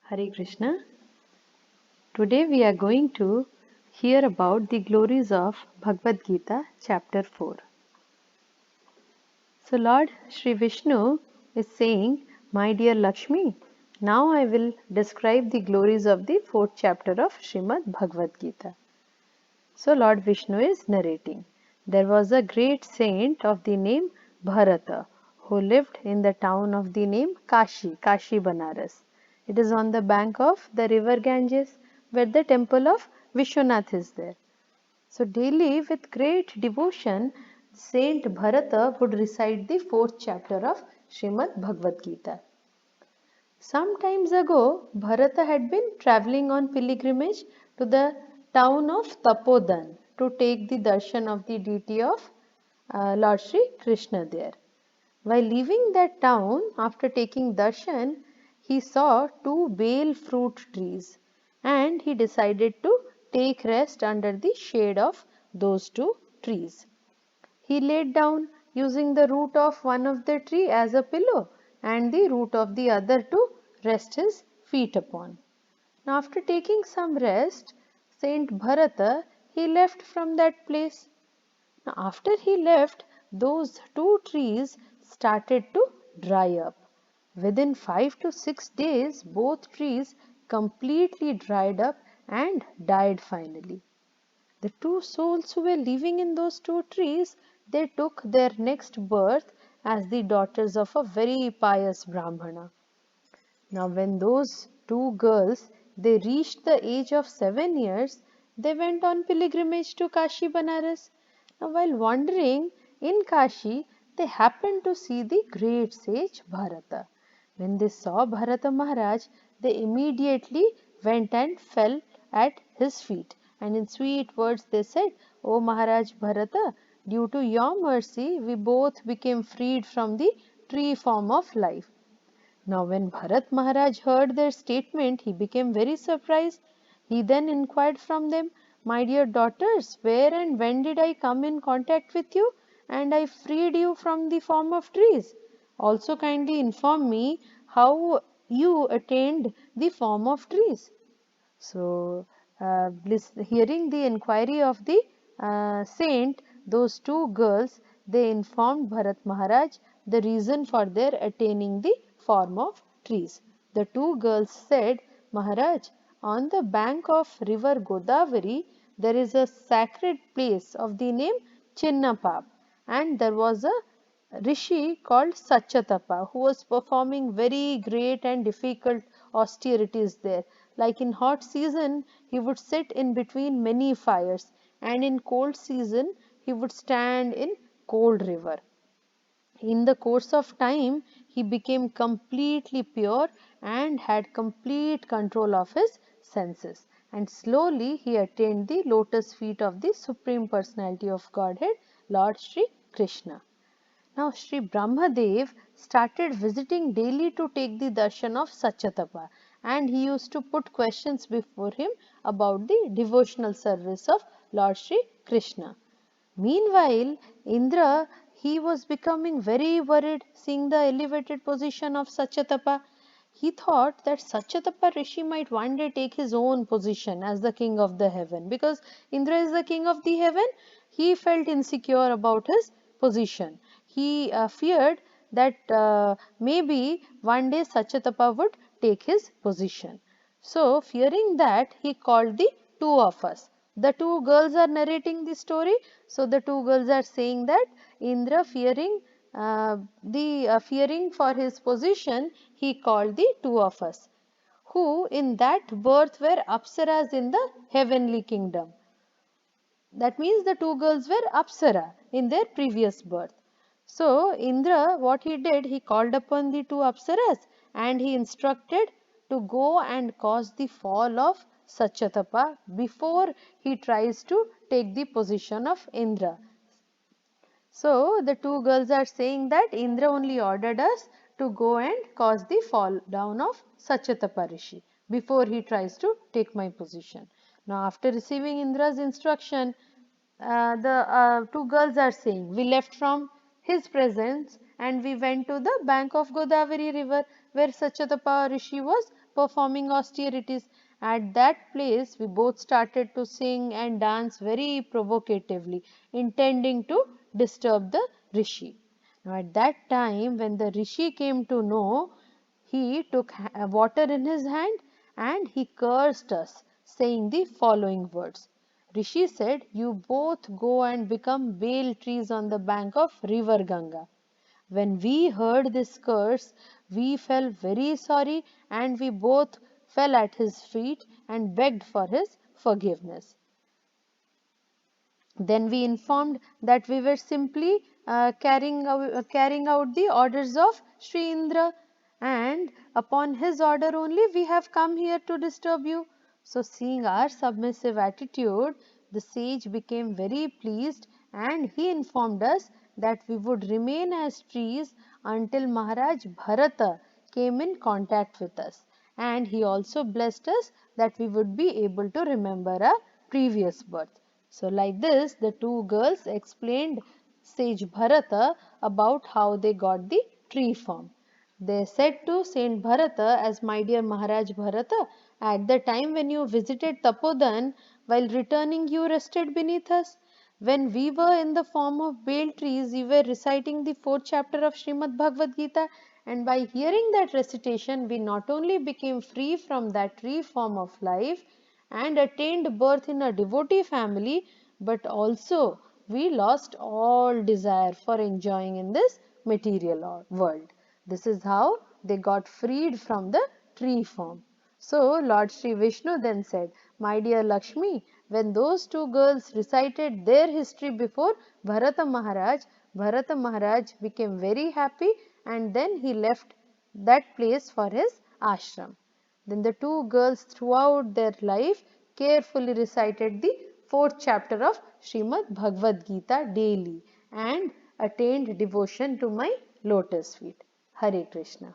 Hare Krishna. Today we are going to hear about the glories of Bhagavad Gita, chapter 4. So, Lord Sri Vishnu is saying, My dear Lakshmi, now I will describe the glories of the fourth chapter of Srimad Bhagavad Gita. So, Lord Vishnu is narrating. There was a great saint of the name Bharata who lived in the town of the name Kashi Banaras. It is on the bank of the river Ganges where the temple of Vishwanath is there. So, daily with great devotion, Saint Bharata would recite the fourth chapter of Srimad Bhagavad Gita. Some times ago, Bharata had been travelling on pilgrimage to the town of Tapodan to take the darshan of the deity of Lord Sri Krishna there. While leaving that town, after taking darshan, he saw two bale fruit trees and he decided to take rest under the shade of those two trees. He laid down using the root of one of the tree as a pillow and the root of the other to rest his feet upon. Now after taking some rest, Saint Bharata, he left from that place. Now after he left, those two trees started to dry up. Within 5 to 6 days, both trees completely dried up and died finally. The two souls who were living in those two trees, they took their next birth as the daughters of a very pious Brahmana. Now when those two girls, they reached the age of 7 years, they went on pilgrimage to Kashi Banaras. Now while wandering in Kashi, they happened to see the great sage Bharata. When they saw Bharata Maharaj, they immediately went and fell at his feet. And in sweet words they said, O Maharaj Bharata, due to your mercy, we both became freed from the tree form of life. Now when Bharat Maharaj heard their statement, he became very surprised. He then inquired from them, My dear daughters, where and when did I come in contact with you and I freed you from the form of trees? Also kindly inform me how you attained the form of trees. So, hearing the inquiry of the saint, those two girls, they informed Bharat Maharaj the reason for their attaining the form of trees. The two girls said, Maharaj, on the bank of river Godavari, there is a sacred place of the name Chinnapap, and there was a rishi called Sachatapa who was performing very great and difficult austerities there. Like in hot season, he would sit in between many fires, and in cold season, he would stand in cold river. In the course of time, he became completely pure and had complete control of his senses. And slowly he attained the lotus feet of the Supreme Personality of Godhead, Lord Sri Krishna. Now Sri Brahmadev started visiting daily to take the darshan of Sachatapa, and he used to put questions before him about the devotional service of Lord Sri Krishna. Meanwhile, Indra, he was becoming very worried seeing the elevated position of Sachatapa. He thought that Sachatapa Rishi might one day take his own position as the king of the heaven, because Indra is the king of the heaven. He felt insecure about his position. He feared that maybe one day Sachatapa would take his position. So, fearing that, he called the two of us. The two girls are narrating the story. So, the two girls are saying that Indra, fearing for his position, he called the two of us, who in that birth were Apsaras in the heavenly kingdom. That means the two girls were Apsara in their previous birth. So Indra, what he did, he called upon the two Apsaras and he instructed to go and cause the fall of Sachatapa before he tries to take the position of Indra. So the two girls are saying that Indra only ordered us to go and cause the fall down of Sachatapa Rishi before he tries to take my position. Now after receiving Indra's instruction, the two girls are saying, we left from his presence and we went to the bank of Godavari river where Sachatapa Rishi was performing austerities. At that place, we both started to sing and dance very provocatively, intending to disturb the rishi. Now, at that time, when the rishi came to know, he took water in his hand and he cursed us, saying the following words. Rishi said, "You both go and become bale trees on the bank of river Ganga." When we heard this curse, we felt very sorry and we both fell at his feet and begged for his forgiveness. Then we informed that we were simply carrying out the orders of Sri Indra, and upon his order only we have come here to disturb you. So, seeing our submissive attitude, the sage became very pleased and he informed us that we would remain as trees until Maharaj Bharata came in contact with us, and he also blessed us that we would be able to remember our previous birth. So, like this, the two girls explained sage Bharata about how they got the tree form. They said to Saint Bharata, as my dear Maharaj Bharata, at the time when you visited Tapodan, while returning you rested beneath us. When we were in the form of bale trees, you were reciting the fourth chapter of Srimad Bhagavad Gita, and by hearing that recitation, we not only became free from that tree form of life and attained birth in a devotee family, but also we lost all desire for enjoying in this material world. This is how they got freed from the tree form. So Lord Sri Vishnu then said, "My dear Lakshmi, when those two girls recited their history before Bharata Maharaj became very happy and then he left that place for his ashram." Then the two girls throughout their life carefully recited the fourth chapter of Srimad Bhagavad Gita daily and attained devotion to my lotus feet. Hare Krishna.